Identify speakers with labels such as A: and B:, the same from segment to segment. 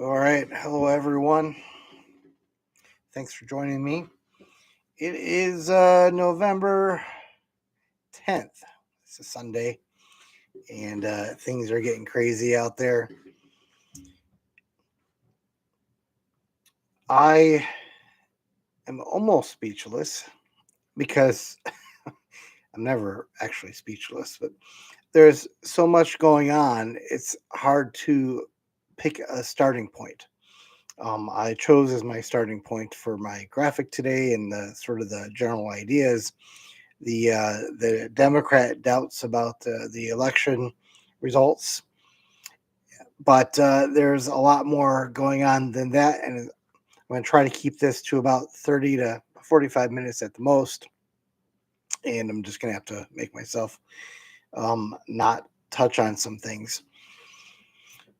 A: All right. Hello, everyone. Thanks for joining me. It is November 10th. It's a Sunday, and things are getting crazy out there. I am almost speechless because I'm never actually speechless, but there's so much going on. It's hard to pick a starting point. I chose as my starting point for my graphic today and the sort of the general ideas the Democrat doubts about the election results, but there's a lot more going on than that, and I'm going to try to keep this to about 30 to 45 minutes at the most, and I'm just going to have to make myself not touch on some things.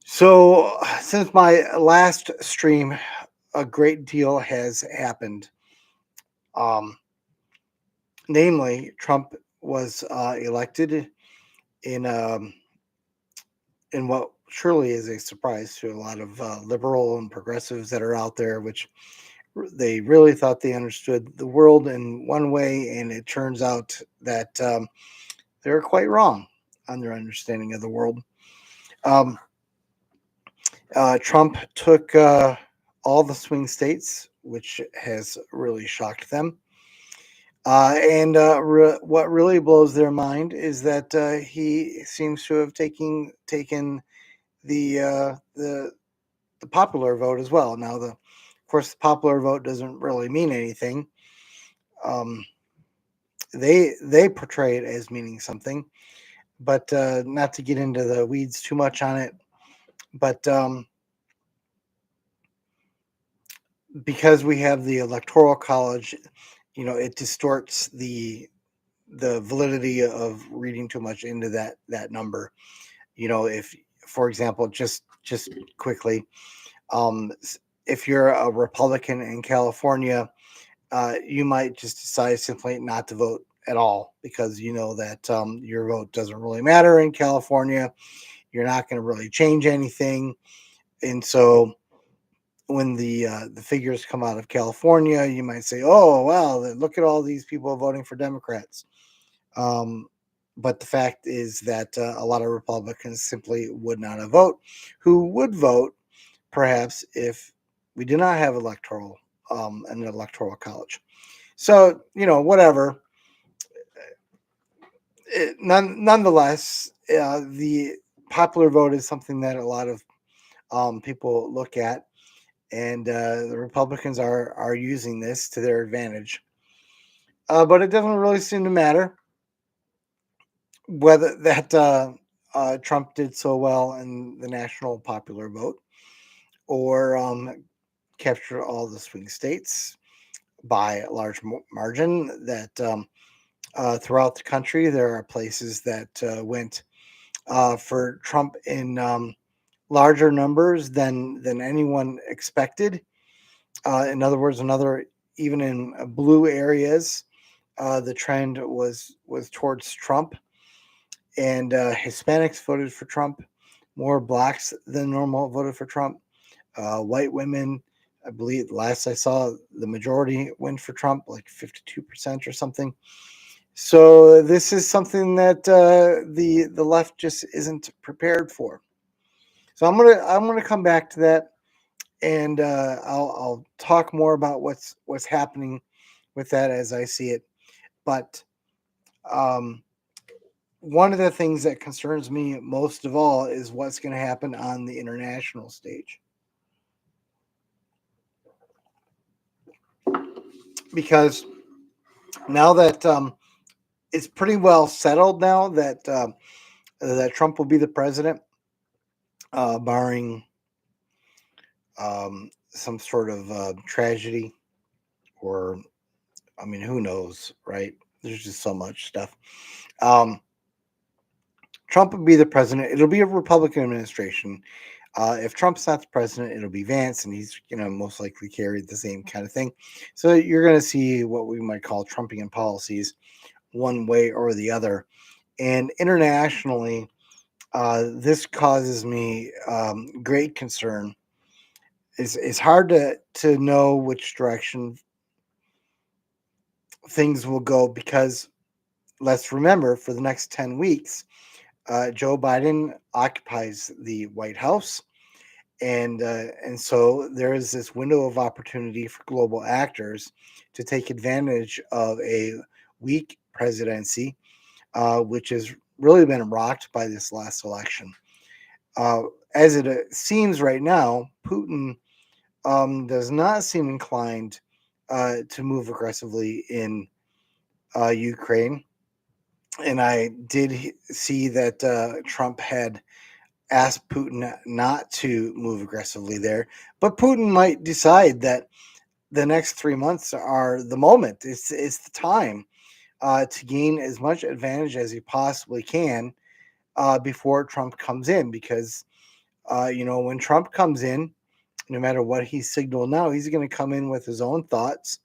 A: So, since my last stream, a great deal has happened. Um, Namely, Trump was elected in what surely is a surprise to a lot of liberal and progressives that are out there, which they really thought they understood the world in one way, and it turns out that they're quite wrong on their understanding of the world. Um, Trump took all the swing states, which has really shocked them. And what really blows their mind is that he seems to have taken the uh, the the popular vote as well. Now, of course, the popular vote doesn't really mean anything. Um, they portray it as meaning something, but not to get into the weeds too much on it. But because we have the electoral college, it distorts the validity of reading too much into that number. If, for example, just quickly, um, if you're a Republican in California, you might just decide simply not to vote at all because you know that your vote doesn't really matter in California. You're not going to really change anything, and so when the figures come out of California, you might say, "Oh, wow, look at all these people voting for Democrats." Um, but the fact is that a lot of Republicans simply would not have vote, who would vote perhaps if we did not have an electoral college. So whatever. Nonetheless, the popular vote is something that a lot of people look at, and the Republicans are using this to their advantage. But it doesn't really seem to matter whether that Trump did so well in the national popular vote or captured all the swing states by a large margin. That throughout the country, there are places that went for Trump in larger numbers than anyone expected. In other words, even in blue areas, the trend was towards Trump, and Hispanics voted for Trump. More blacks than normal voted for Trump. White women, I believe, last I saw, the majority went for Trump, like 52% or something. So this is something that the left just isn't prepared for. So I'm gonna come back to that, and I'll talk more about what's happening with that as I see it. But um, one of the things that concerns me most of all is what's going to happen on the international stage, because now that it's pretty well settled now that Trump will be the president, barring some sort of tragedy, or I mean, who knows, right? There's just so much stuff. Um, Trump will be the president. It'll be a Republican administration. If Trump's not the president, it'll be Vance, and he's most likely carried the same kind of thing. So you're going to see what we might call Trumpian policies, one way or the other. And internationally, this causes me great concern it's hard to know which direction things will go because let's remember for the next 10 weeks, Joe Biden occupies the White House. And so there is this window of opportunity for global actors to take advantage of a weak presidency, which has really been rocked by this last election. Uh, as it seems right now, Putin does not seem inclined to move aggressively in Ukraine. And I did see that Trump had asked Putin not to move aggressively there, but Putin might decide that the next 3 months are the moment. It's the time to gain as much advantage as he possibly can before Trump comes in, because when Trump comes in, no matter what he signaled now, he's going to come in with his own thoughts,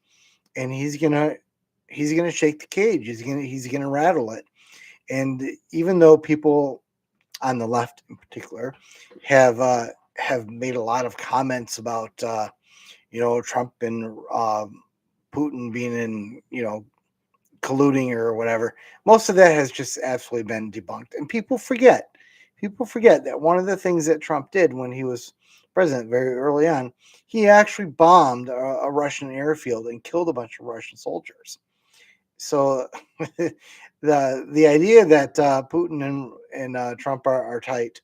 A: and he's gonna shake the cage. He's gonna rattle it. And even though people on the left in particular have made a lot of comments about Trump and Putin being in colluding or whatever, most of that has just absolutely been debunked. And people forget that one of the things that Trump did when he was president very early on, he actually bombed a Russian airfield and killed a bunch of Russian soldiers. So the idea that Putin and Trump are tight,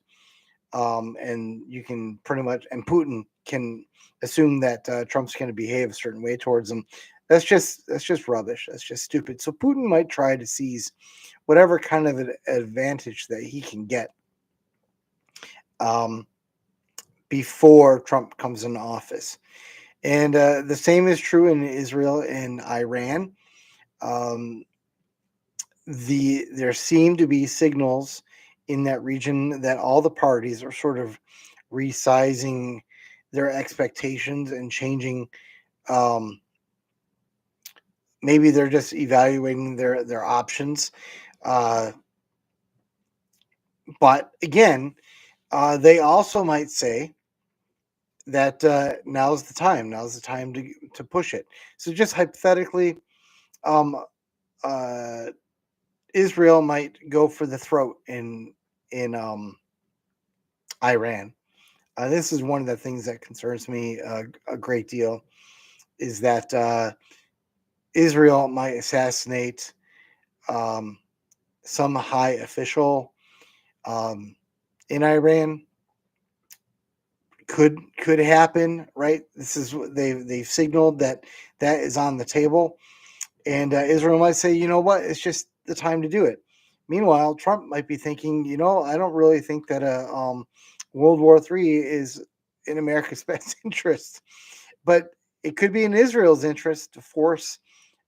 A: and you can pretty much, and Putin can assume that Trump's going to behave a certain way towards him. That's just rubbish. That's just stupid. So Putin might try to seize whatever kind of an advantage that he can get um, before Trump comes into office. And the same is true in Israel and Iran. Um, there seem to be signals in that region that all the parties are sort of resizing their expectations and changing. Um, Maybe they're just evaluating their options. Uh, but again, they also might say that now's the time. Now's the time to push it. So just hypothetically, um, uh, Israel might go for the throat in Iran. This is one of the things that concerns me a great deal, is that Israel might assassinate um, some high official um, in Iran. Could happen, right? This is what they've signaled that is on the table, and Israel might say, you know what, it's just the time to do it. Meanwhile, Trump might be thinking, I don't really think that World War III is in America's best interest, but it could be in Israel's interest to force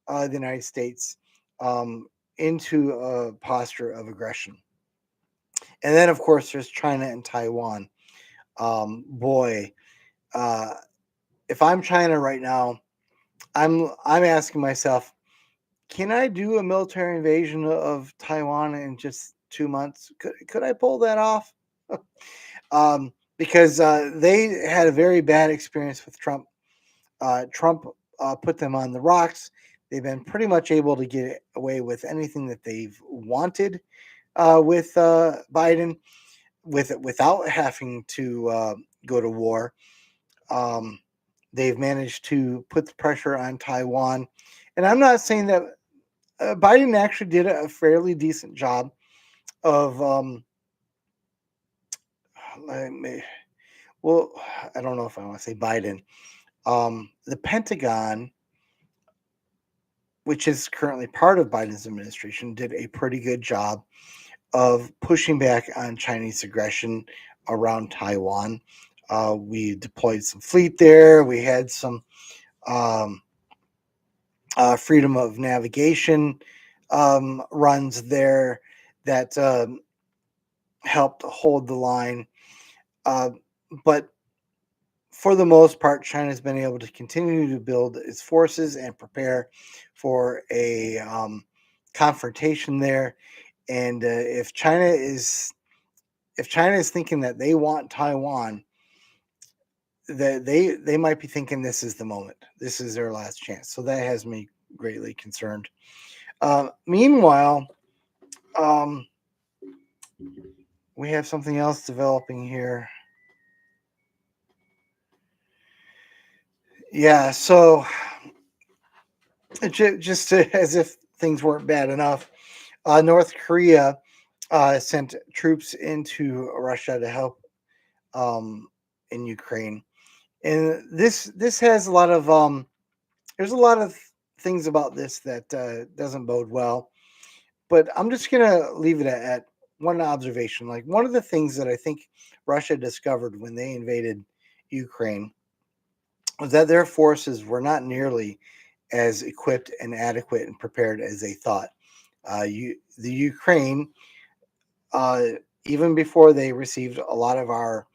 A: the United States um, into a posture of aggression. And then, of course, there's China and Taiwan. Boy, uh, if I'm China right now, I'm asking myself, can I do a military invasion of Taiwan in just 2 months? Could I pull that off? Because they had a very bad experience with Trump. Trump put them on the rocks. They've been pretty much able to get away with anything that they've wanted with Biden, without having to go to war. Um, they've managed to put the pressure on Taiwan, and I'm not saying that Biden actually did a fairly decent job of. Well, I don't know if I want to say Biden. The Pentagon, which is currently part of Biden's administration, did a pretty good job of pushing back on Chinese aggression around Taiwan. We deployed some fleet there. We had some um, freedom of navigation runs there that helped hold the line. Uh, but for the most part, China's been able to continue to build its forces and prepare for a confrontation there. And if China is thinking that they want Taiwan, that they might be thinking this is the moment. This is their last chance. So that has me greatly concerned. Meanwhile, um, we have something else developing here. Yeah, so just as if things weren't bad enough, North Korea sent troops into Russia to help in Ukraine, and this has a lot of there's a lot of things about this that doesn't bode well. But I'm just gonna leave it at one observation. Like one of the things that I think Russia discovered when they invaded Ukraine was that their forces were not nearly as equipped and adequate and prepared as they thought. The Ukraine, uh, even before they received a lot of our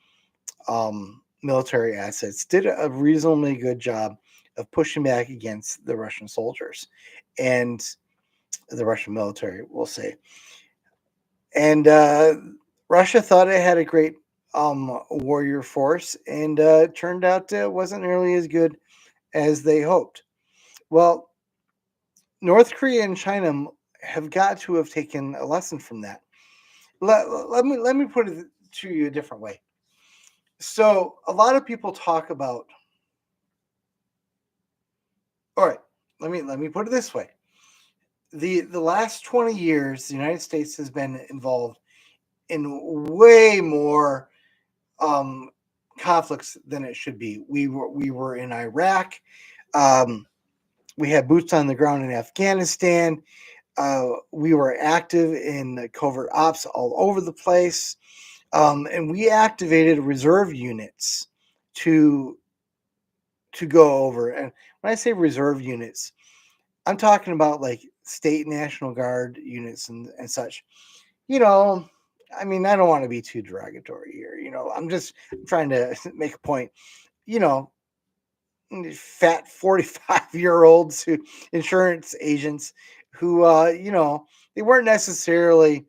A: military assets, did a reasonably good job of pushing back against the Russian soldiers and the Russian military, we'll say. And Russia thought it had a great warrior force, and turned out it wasn't nearly as good as they hoped. Well, North Korea and China have got to have taken a lesson from that. Let me put it to you a different way. So a lot of people talk about. All right, let me put it this way. The last 20 years, the United States has been involved in way more um, conflicts than it should be. We were in Iraq. Um, we had boots on the ground in Afghanistan. We were active in covert ops all over the place, and we activated reserve units to to go over. And when I say reserve units, I'm talking about like state National Guard units and such. You know, I mean, I don't want to be too derogatory here. I'm just trying to make a point. You know, fat 45-year-olds who insurance agents who they weren't necessarily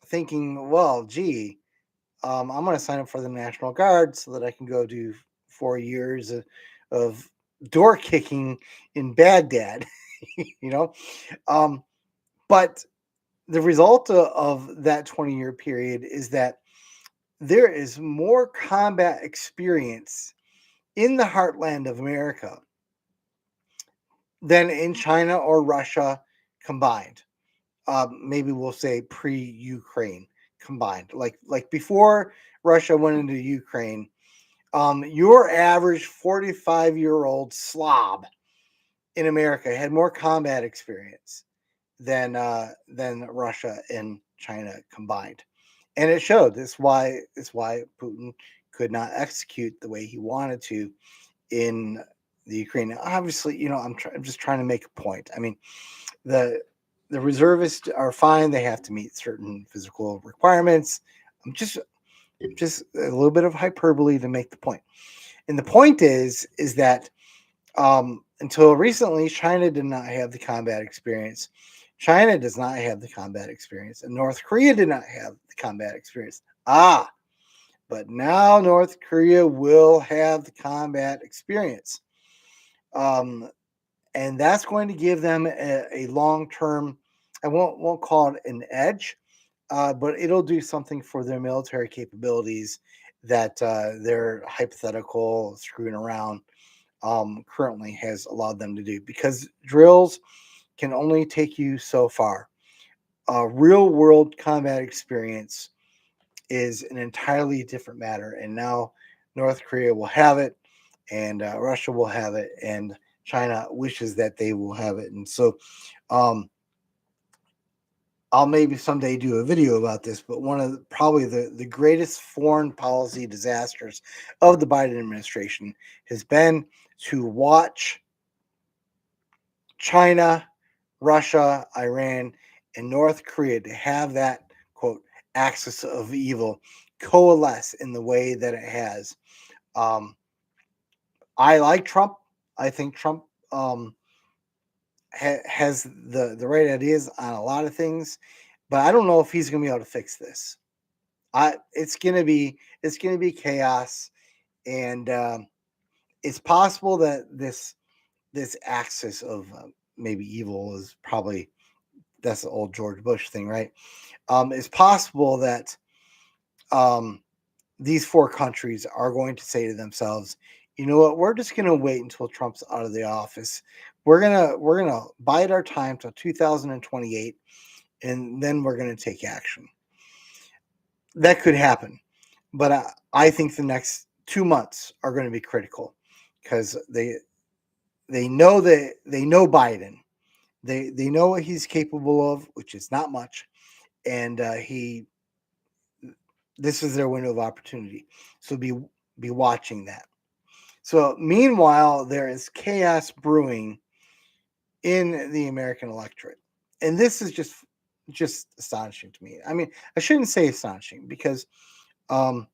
A: thinking, well, gee, I'm going to sign up for the National Guard so that I can go do 4 years of door kicking in Baghdad. you know um, but the result of that 20-year period is that there is more combat experience in the heartland of America than in China or Russia combined. Maybe we'll say pre-Ukraine combined. Like before Russia went into Ukraine, your average 45-year-old slob in America had more combat experience than Russia and China combined, and it showed. It's why Putin could not execute the way he wanted to in the Ukraine. Obviously, I'm just trying to make a point. I mean, the the reservists are fine. They have to meet certain physical requirements. I'm just a little bit of hyperbole to make the point. And the point is that until recently, China did not have the combat experience. China does not have the combat experience, and North Korea did not have the combat experience. But now North Korea will have the combat experience. Um, and that's going to give them a long term. I won't call it an edge, but it'll do something for their military capabilities that their hypothetical screwing around currently has allowed them to do. Because drills can only take you so far. Real world combat experience is an entirely different matter, and now North Korea will have it, and Russia will have it, and China wishes that they will have it. And so um, I'll maybe someday do a video about this, but one of probably the greatest foreign policy disasters of the Biden administration has been to watch China, Russia, Iran, and North Korea to have that quote axis of evil coalesce in the way that it has. Um, I like Trump. I think Trump has the right ideas on a lot of things, but I don't know if he's going to be able to fix this. It's gonna be chaos, And it's possible that this axis of maybe evil is probably, that's the old George Bush thing, right? It's possible that um, these four countries are going to say to themselves, you know what, we're just going to wait until Trump's out of the office. We're gonna bide our time till 2028, and then we're going to take action. That could happen, but I think the next 2 months are going to be critical because they know Biden. They know what he's capable of, which is not much, and he this is their window of opportunity. So be watching that. So meanwhile, there is chaos brewing in the American electorate, and this is just astonishing to me. I mean, I shouldn't say astonishing because um,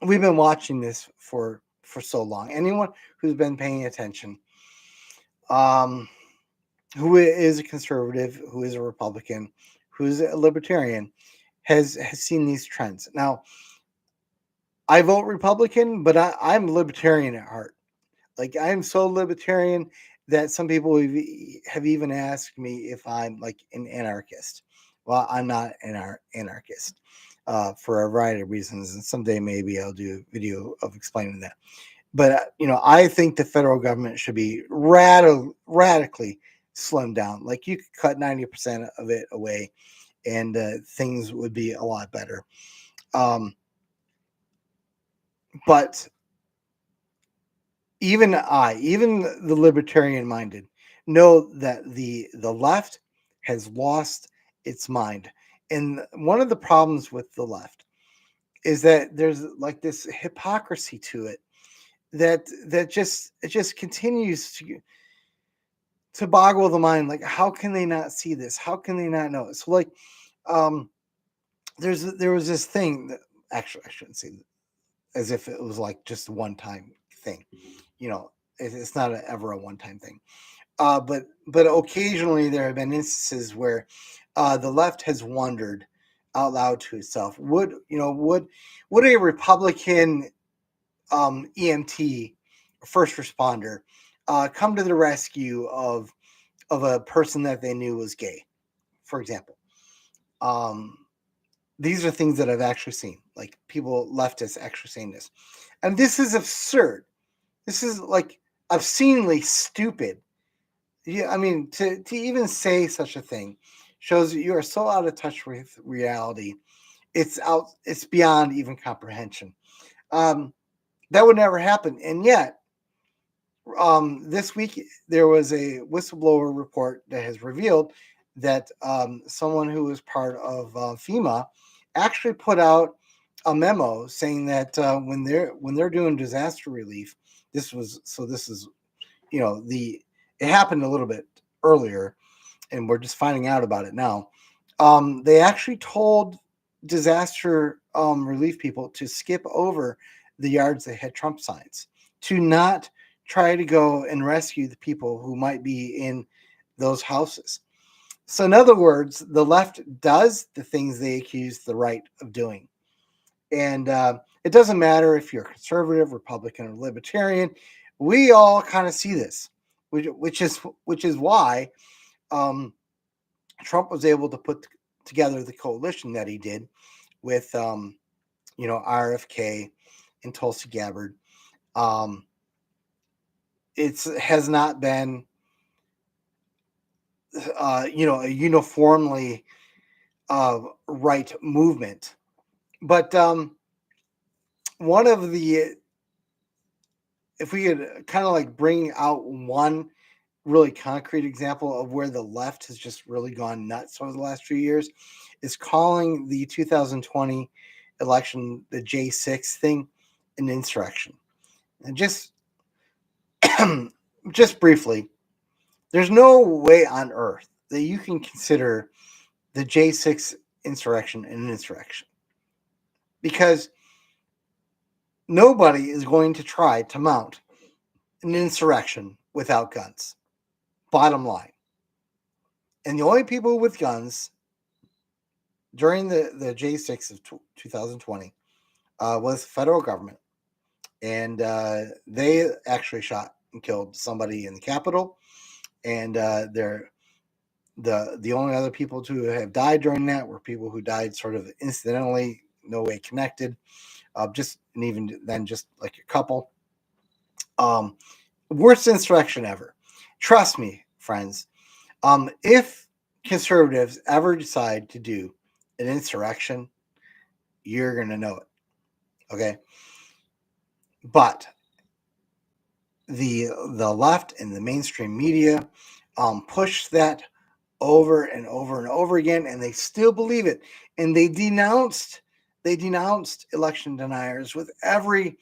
A: we've been watching this for so long. Anyone who's been paying attention, um, who is a conservative, who is a Republican, who's a libertarian, has seen these trends. Now, I vote Republican, but I'm libertarian at heart. Like I am so libertarian that some people have even asked me if I'm like an anarchist. Well, I'm not an anarchist for a variety of reasons, and someday maybe I'll do a video of explaining that. But I think the federal government should be radically slimmed down. Like you could cut 90% of it away, and things would be a lot better. But even even the libertarian minded, know that the left has lost its mind. And one of the problems with the left is that there's like this hypocrisy to it that just it just continues to boggle the mind. Like, how can they not see this? How can they not know it? So like um there was this thing that, actually I shouldn't say as if it was like just a one time thing. It's not ever a one time thing. But occasionally there have been instances where the left has wondered out loud to itself: would a Republican EMT, first responder, come to the rescue of a person that they knew was gay, for example? Um, these are things that I've actually seen, like people leftists actually saying this, and this is absurd. This is like obscenely stupid. Yeah, I mean, to even say such a thing shows that you are so out of touch with reality. It's beyond even comprehension. Um, that would never happen. And yet, this week there was a whistleblower report that has revealed that someone who was part of FEMA actually put out a memo saying that when they're doing disaster relief, this is the it happened a little bit earlier, and we're just finding out about it now. They actually told disaster relief people to skip over the yards that had Trump signs, to not try to go and rescue the people who might be in those houses. So, in other words, the left does the things they accuse the right of doing. And it doesn't matter if you're conservative, Republican, or libertarian. We all kind of see this, which is why um, Trump was able to put together the coalition that he did with RFK and Tulsi Gabbard. Um, it has not been a uniformly right movement, but one of the if we could kind of like bring out one really concrete example of where the left has just really gone nuts over the last few years is calling the 2020 election, the J6 thing, an insurrection. And just briefly, there's no way on earth that you can consider the J6 insurrection an insurrection, because nobody is going to try to mount an insurrection without guns. Bottom line. And the only people with guns during the J6 of 2020 was the federal government. and they actually shot and killed somebody in the Capitol, and they're the only other people to have died during that were people who died sort of incidentally, no way connected, just and even then just like a couple. Worst insurrection ever. Trust me, friends. If conservatives ever decide to do an insurrection, you're gonna know it. Okay, but the left and the mainstream media push that over and over and over again, and they still believe it. And they denounced election deniers with every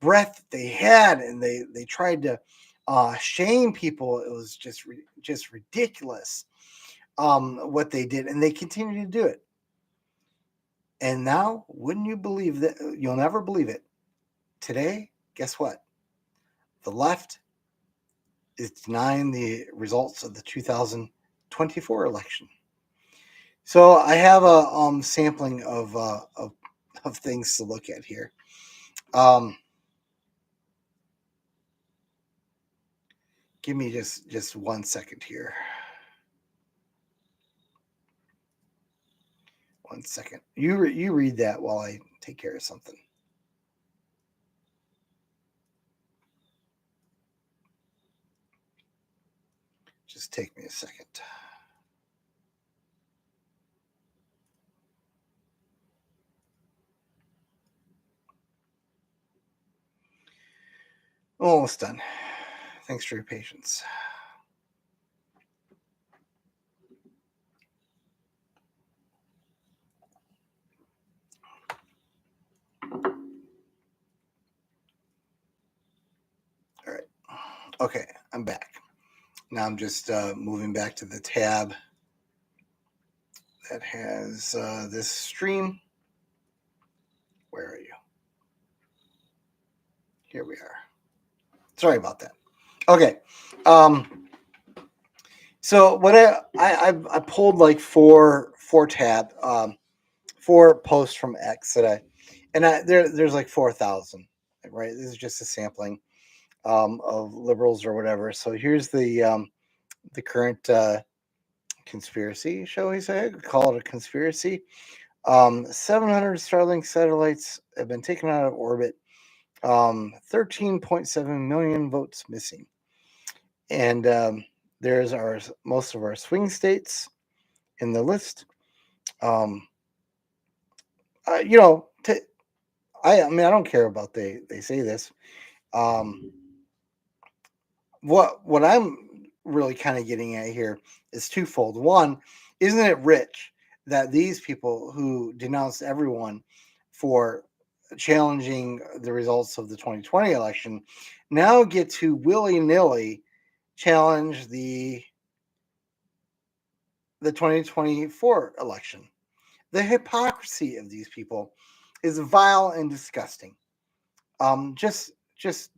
A: breath they had, and they tried to shame people. It was just ridiculous what they did, and they continue to do it. And now, wouldn't you believe that? You'll never believe it. Today, guess what? The left is denying the results of the 2024 election. So I have a sampling of things to look at here. Give me just 1 second here. 1 second. You read that while I take care of something. Just take me a second. Almost done. Thanks for your patience. All right. Okay, I'm back. Now I'm just moving back to the tab that has this stream. Where are you? Here we are. Sorry about that. Okay. So what I pulled like four posts from X that there's like 4,000, right? This is just a sampling of liberals or whatever. So here's the current conspiracy, shall we say? Call it a conspiracy. 700 Starlink satellites have been taken out of orbit. 13.7 million votes missing, and there's most of our swing states in the list. You know, I mean, I don't care about they say this. What I'm really kind of getting at here is twofold. One, isn't it rich that these people who denounced everyone for challenging the results of the 2020 election now get to willy-nilly challenge the 2024 election? The hypocrisy of these people is vile and disgusting. Just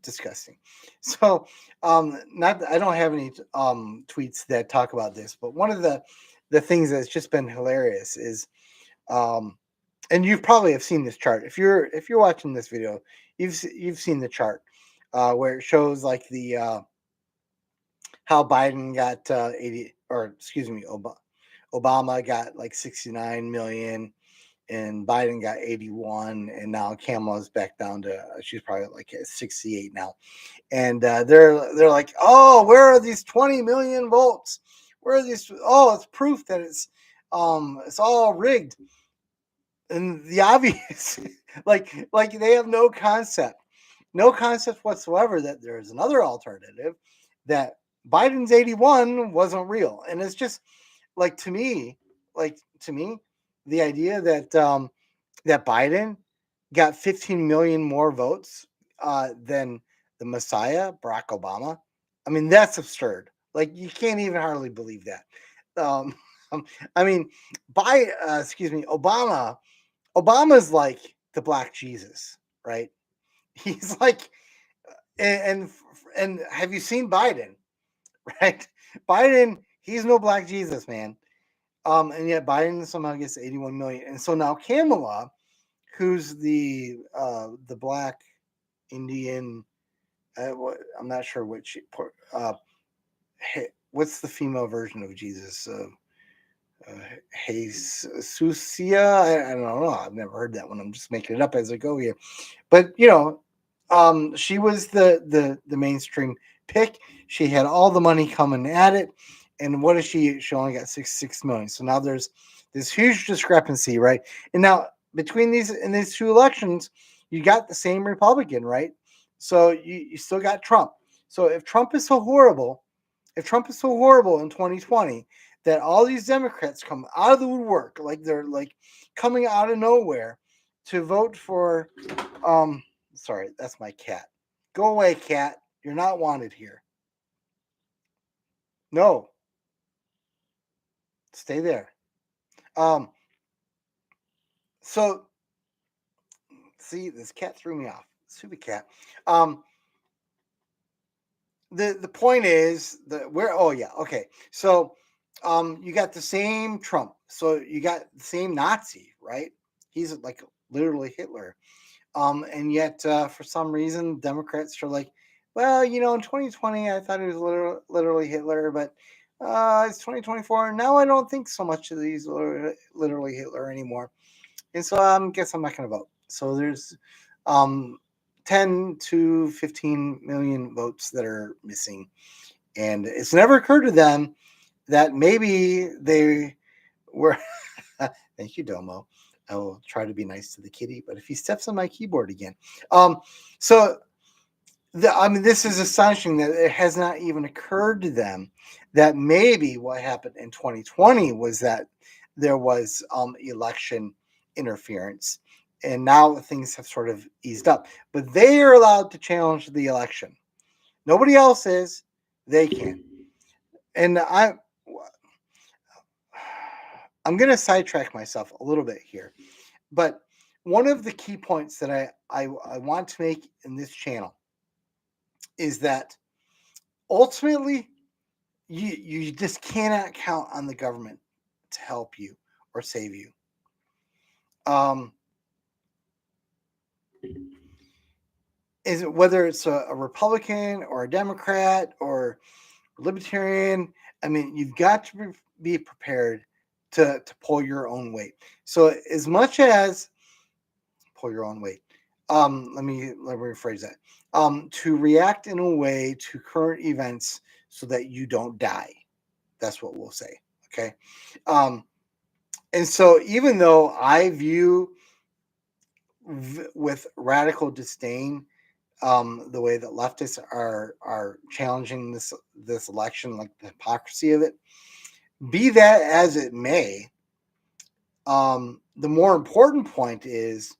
A: disgusting. So, not I don't have any tweets that talk about this, but one of the things that's just been hilarious is, and you probably have seen this chart. If you're watching this video, you've seen the chart where it shows like the how Biden got 80, or excuse me, Obama got like 69 million, and Biden got 81, and now Kamala's back down to she's probably like at 68 now, and they're like, oh, where are these 20 million votes? Where are these? Oh, it's proof that it's all rigged, and the obvious, like they have no concept whatsoever that there's another alternative, that Biden's 81 wasn't real, and it's just like to me, the idea that that Biden got 15 million more votes than the Messiah, Barack Obama. I mean, that's absurd. Like you can't even hardly believe that. Um, I mean, Obama. Obama's like the Black Jesus, right? He's like, and and have you seen Biden? Right, Biden. He's no Black Jesus, man. And yet Biden somehow gets 81 million, and so now Kamala, who's the black, Indian. I'm not sure which. What's the female version of Jesus? Jesusia. I don't know. I've never heard that one. I'm just making it up as I go here. But she was the mainstream pick. She had all the money coming at it, and what is she? She only got 6 million. So now there's this huge discrepancy, right? And now between these two elections, you got the same Republican, right? So you still got Trump. So if Trump is so horrible, in 2020 that all these Democrats come out of the woodwork, like they're like coming out of nowhere to vote for sorry, that's my cat. Go away, cat. You're not wanted here. No. Stay there. So see, this cat threw me off. Stupid cat. The point is that okay. So you got the same Trump. So you got the same Nazi, right? He's like literally Hitler. And yet, for some reason, Democrats are like, well, in 2020, I thought he was literally Hitler, but it's 2024. Now I don't think so much of these literally Hitler anymore. And so I guess I'm not going to vote. So there's 10 to 15 million votes that are missing. And it's never occurred to them that maybe they were. Thank you, Domo. I will try to be nice to the kitty, but if he steps on my keyboard again. So this is astonishing that it has not even occurred to them that maybe what happened in 2020 was that there was election interference, and now things have sort of eased up. But they are allowed to challenge the election. Nobody else is. They can. And I'm going to sidetrack myself a little bit here. But one of the key points that I want to make in this channel is that ultimately you just cannot count on the government to help you or save you. Is it whether it's a Republican or a Democrat or Libertarian? I mean, you've got to be prepared to pull your own weight. So as much as pull your own weight. Let me rephrase that. To react in a way to current events so that you don't die. That's what we'll say. Okay. And so even though I view with radical disdain the way that leftists are challenging this election, like the hypocrisy of it, be that as it may, the more important point is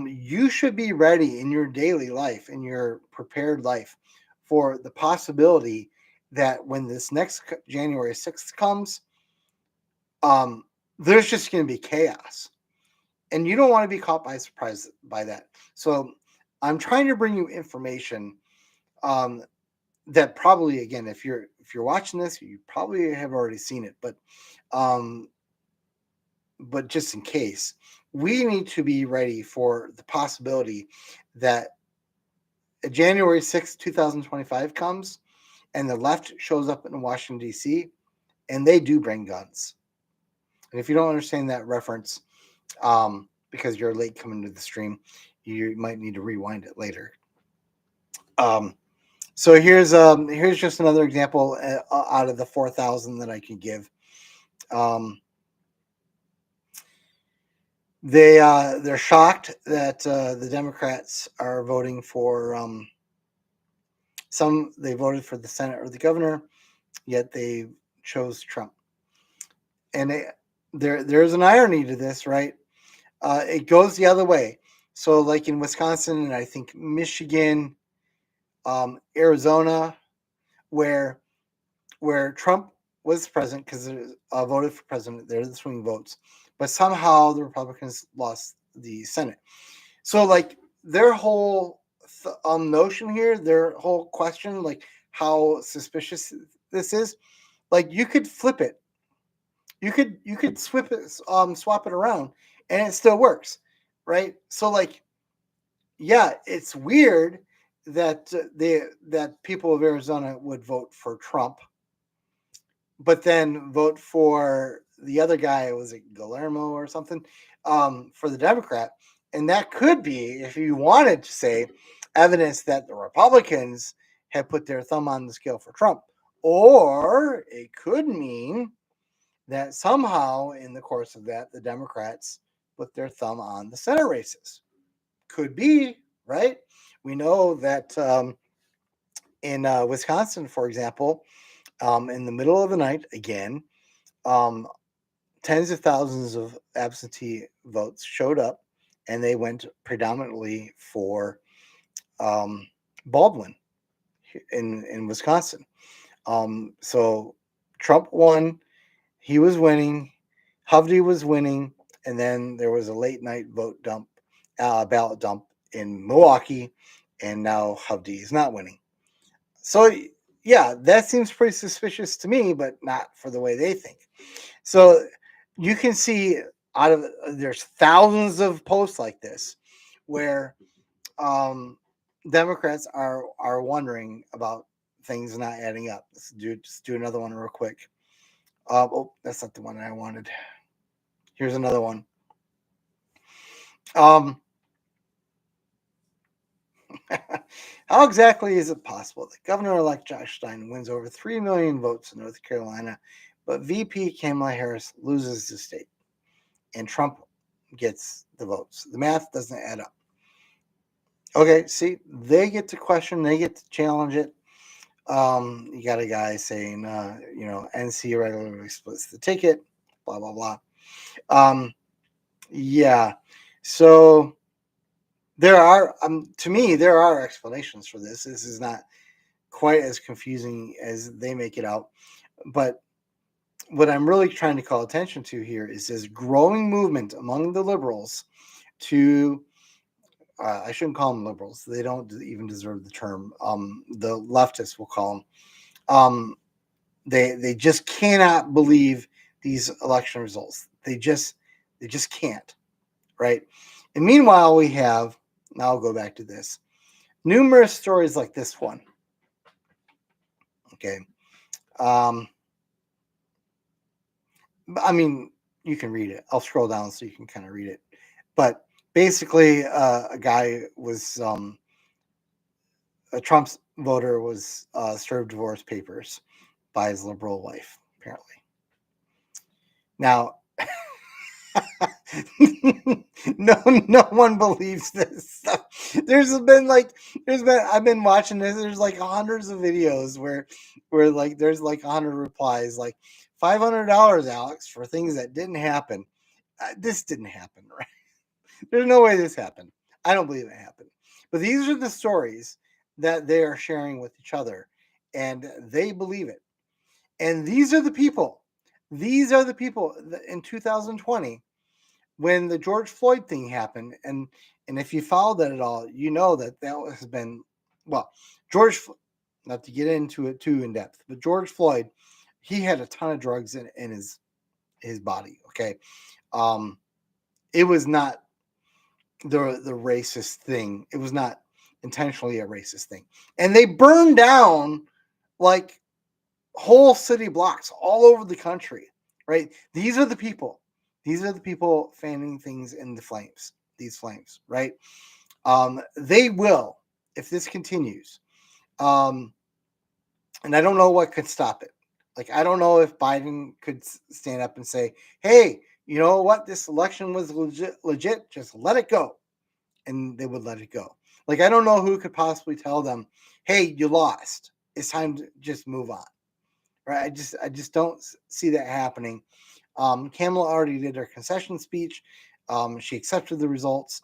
A: you should be ready in your daily life, in your prepared life, for the possibility that when this next January 6th comes, there's just going to be chaos. And you don't want to be caught by surprise by that. So I'm trying to bring you information that probably, again, if you're watching this, you probably have already seen it, but just in case, we need to be ready for the possibility that January 6th, 2025 comes and the left shows up in Washington, D.C., and they do bring guns. And if you don't understand that reference, because you're late coming to the stream, you might need to rewind it later. So here's just another example out of the 4,000 that I could give. They're shocked that the Democrats are voting for they voted for the Senate or the governor, yet they chose Trump. And there's an irony to this, right? It goes the other way. So like in Wisconsin and I think Michigan, Arizona, where Trump was president because voted for president, they're the swing votes, but somehow the Republicans lost the Senate. So like their whole notion here, their whole question, like how suspicious this is, like you could flip it. You could swap it around and it still works, right? So like yeah, it's weird that that people of Arizona would vote for Trump, but then vote for the other guy. Was it Guillermo or something? For the Democrat, and that could be, if you wanted to say, evidence that the Republicans have put their thumb on the scale for Trump, or it could mean that somehow in the course of that, the Democrats put their thumb on the Senate races. Could be, right? We know that in Wisconsin, for example, in the middle of the night, again, um, tens of thousands of absentee votes showed up, and they went predominantly for um, Baldwin in Wisconsin. So Trump won. He was winning. Hovde was winning, and then there was a late night ballot dump in Milwaukee, and now Hovde is not winning. So yeah, that seems pretty suspicious to me, but not for the way they think. So you can see out of there's thousands of posts like this where um, Democrats are wondering about things not adding up. Just do another one real quick. Oh, that's not the one I wanted. Here's another one. Um, how exactly is it possible that Governor-elect Josh Stein wins over 3 million votes in North Carolina, but VP Kamala Harris loses the state and Trump gets the votes? The math doesn't add up. Okay, see, they get to question, they get to challenge it. You got a guy saying, NC regularly splits the ticket, blah, blah, blah. Yeah. So there are, to me, there are explanations for this. This is not quite as confusing as they make it out. But what I'm really trying to call attention to here is this growing movement among the liberals to, I shouldn't call them liberals. They don't even deserve the term. The leftists will call them. They just cannot believe these election results. They just can't, right? And meanwhile, we have, now I'll go back to this, numerous stories like this one. Okay. I mean, you can read it. I'll scroll down so you can kind of read it. But basically, a guy was a Trump's voter was served divorce papers by his liberal wife, apparently. Now, no one believes this stuff. I've been watching this. There's like hundreds of videos where like there's like 100 replies, like $500, Alex, for things that didn't happen. This didn't happen, right? There's no way this happened. I don't believe it happened. But these are the stories that they are sharing with each other, and they believe it. And these are the people. These are the people in 2020 when the George Floyd thing happened, and if you followed that at all, you know that has been, well, George, not to get into it too in depth, but George Floyd, he had a ton of drugs in his body. Okay, it was not the racist thing. It was not intentionally a racist thing, and they burned down like whole city blocks all over the country. Right? These are the people. These are the people fanning things in the flames. These flames, right? They will, if this continues. And I don't know what could stop it. Like, I don't know if Biden could stand up and say, hey, you know what? This election was legit. Just let it go. And they would let it go. Like, I don't know who could possibly tell them, hey, you lost. It's time to just move on. Right? I just don't see that happening. Kamala already did her concession speech. She accepted the results.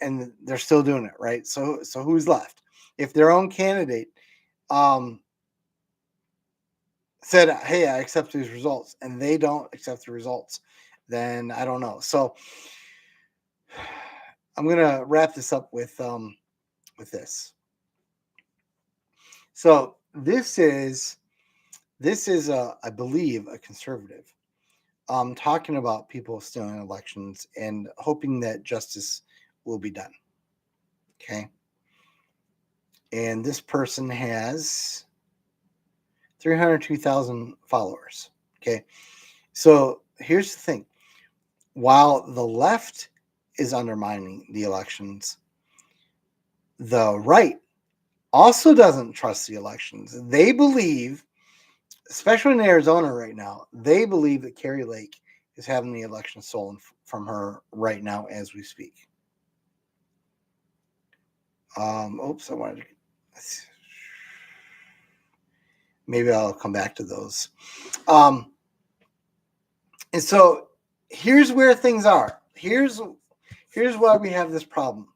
A: And they're still doing it, right? So who's left? If their own candidate said, "Hey, I accept these results," and they don't accept the results, then I don't know. So I'm gonna wrap this up with this. So this is I believe a conservative talking about people stealing elections and hoping that justice will be done. Okay. And this person has 302,000 followers. Okay. So here's the thing. While the left is undermining the elections, the right also doesn't trust the elections. They believe, especially in Arizona right now, they believe that Carrie Lake is having the election stolen from her right now as we speak. Oops, I wanted to. Maybe I'll come back to those. And so here's where things are. Here's why we have this problem.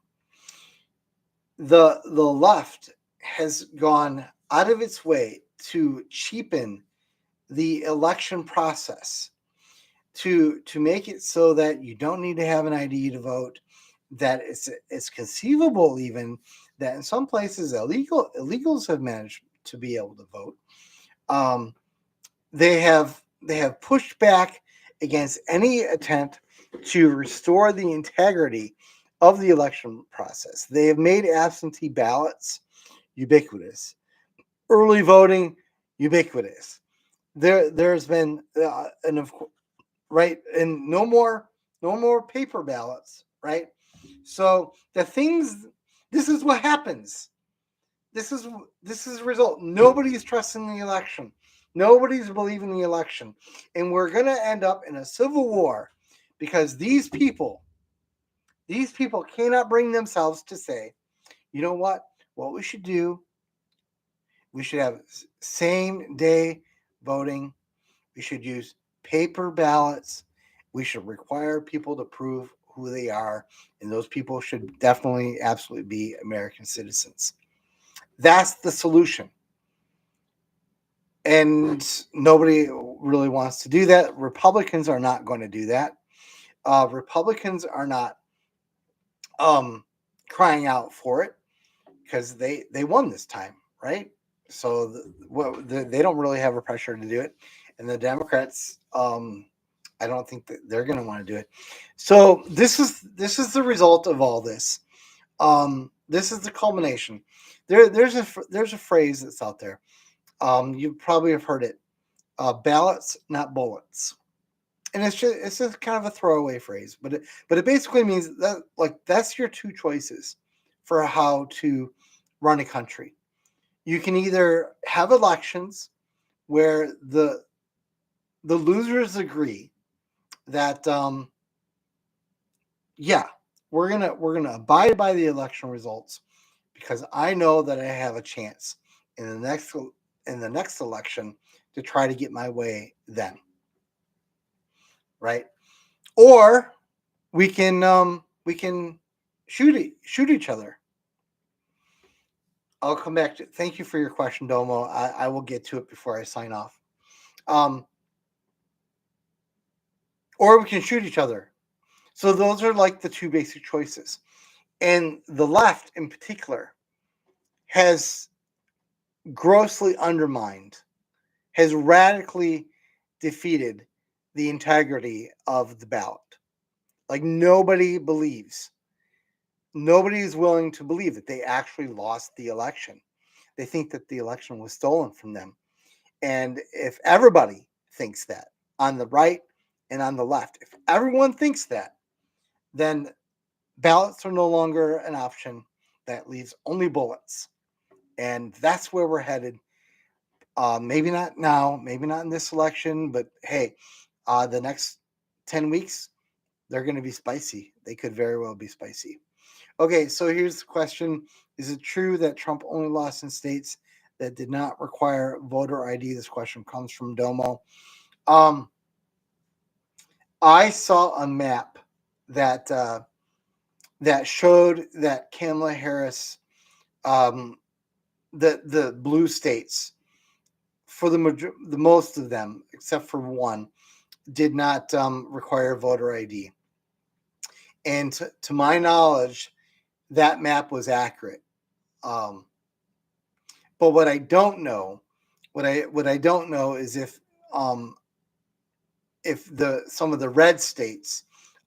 A: The left has gone out of its way to cheapen the election process, to make it so that you don't need to have an ID to vote, that it's conceivable even that in some places illegals have managed to be able to vote. They have pushed back against any attempt to restore the integrity of the election process. They have made absentee ballots ubiquitous, early voting ubiquitous. There's been and of course, right, and no more paper ballots, right? So the things, this is what happens. This is the result. Nobody's trusting the election. Nobody's believing the election, and we're going to end up in a civil war because these people cannot bring themselves to say, you know what we should do. We should have same day voting. We should use paper ballots. We should require people to prove who they are, and those people should definitely, absolutely be American citizens. That's the solution. And nobody really wants to do that. Republicans are not going to do that. Republicans are not crying out for it because they won this time, right? So they don't really have a pressure to do it, and the Democrats, I don't think that they're going to want to do it. So this is the result of all this. This is the culmination. There's a phrase that's out there. You probably have heard it. Ballots, not bullets. And it's just kind of a throwaway phrase, but it basically means that, like, that's your two choices for how to run a country. You can either have elections where the losers agree that yeah, we're gonna abide by the election results because I know that I have a chance in the next election to try to get my way then, right? Or we can shoot each other. I'll come back to. Thank you for your question, Domo. I will get to it before I sign off. Or we can shoot each other. So those are like the two basic choices. And the left in particular has grossly undermined, has radically defeated the integrity of the ballot. Like nobody is willing to believe that they actually lost the election. They think that the election was stolen from them. And if everybody thinks that, on the right and on the left, if everyone thinks that, then ballots are no longer an option. That leaves only bullets. And that's where we're headed. Maybe not now, maybe not in this election, but hey, the next 10 weeks, they're going to be spicy. They could very well be spicy. Okay, so here's the question. Is it true that Trump only lost in states that did not require voter ID? This question comes from Domo. I saw a map that that showed that Kamala Harris, the blue states, for the most of them, except for one, did not require voter ID. And to my knowledge, that map was accurate. But what I don't know, what I don't know is if some of the red states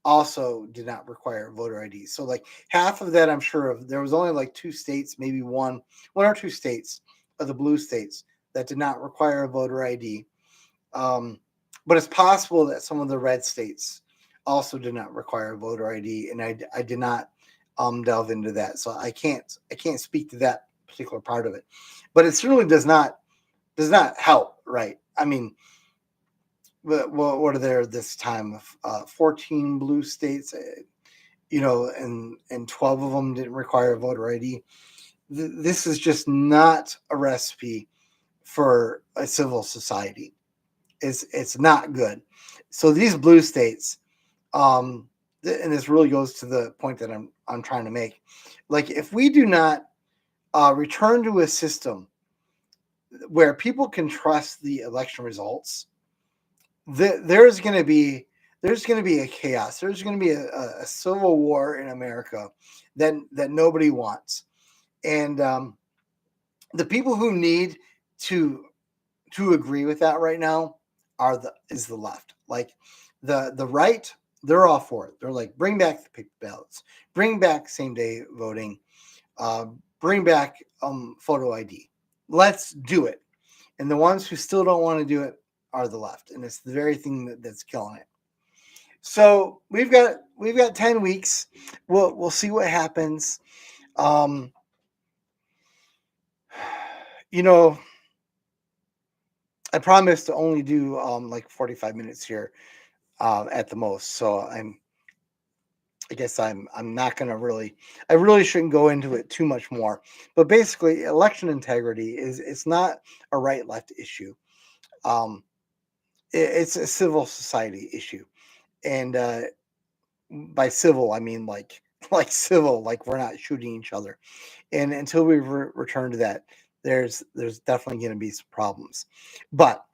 A: also did not require voter ID. So like half of that, I'm sure of. There was only like 2 states, maybe one or 2 states of the blue states that did not require a voter ID. But it's possible that some of the red states also did not require a voter ID, and I did not delve into that, so I can't speak to that particular part of it. But it certainly does not help, right? I mean, what are there this time? 14 blue states, and 12 of them didn't require a voter ID. This is just not a recipe for a civil society. It's not good. So these blue states, and this really goes to the point that I'm trying to make. Like, if we do not return to a system where people can trust the election results, there's going to be a chaos. There's going to be a civil war in America that nobody wants, and the people who need to agree with that right now is the left. Like the right, they're all for it. They're like, bring back the paper ballots, bring back same day voting, bring back photo ID. Let's do it. And the ones who still don't want to do it are the left, and it's the very thing that's killing it. So we've got 10 weeks. We'll see what happens. You know, I promised to only do like 45 minutes here at the most. So I guess I'm not going to I really shouldn't go into it too much more. But basically, election integrity it's not a right left issue. It's a civil society issue, and by civil I mean like civil, like we're not shooting each other. And until we return to that, there's definitely going to be some problems. But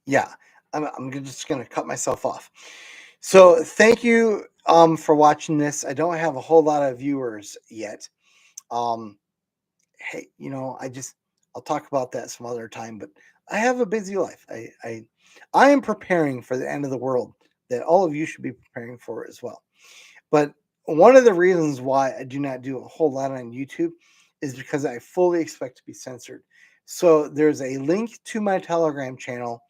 A: yeah, I'm just going to cut myself off. So thank you for watching this. I don't have a whole lot of viewers yet. Hey, I'll talk about that some other time, but I have a busy life. I am preparing for the end of the world that all of you should be preparing for as well. But one of the reasons why I do not do a whole lot on YouTube is because I fully expect to be censored. So there's a link to my Telegram channel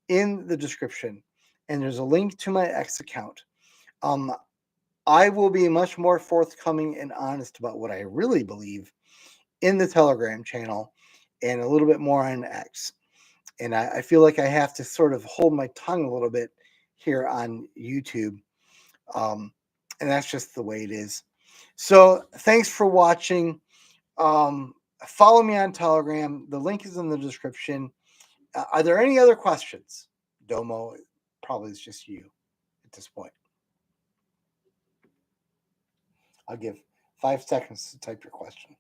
A: in the description, and there's a link to my X account. I will be much more forthcoming and honest about what I really believe in the Telegram channel, and a little bit more on X. And I feel like I have to sort of hold my tongue a little bit here on YouTube. And that's just the way it is. So thanks for watching. Follow me on Telegram. The link is in the description. Are there any other questions? Domo probably is just you at this point. I'll give 5 seconds to type your question.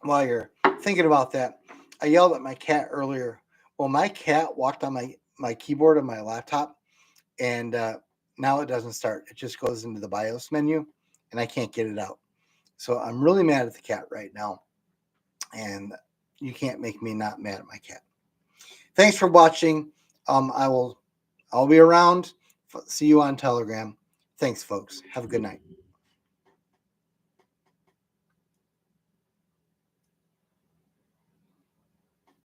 A: While you're thinking about that, I yelled at my cat earlier. Well, my cat walked on my keyboard on my laptop, and now it doesn't start. It just goes into the BIOS menu, and I can't get it out. So I'm really mad at the cat right now, and you can't make me not mad at my cat. Thanks for watching. I'll be around. See you on Telegram. Thanks, folks. Have a good night.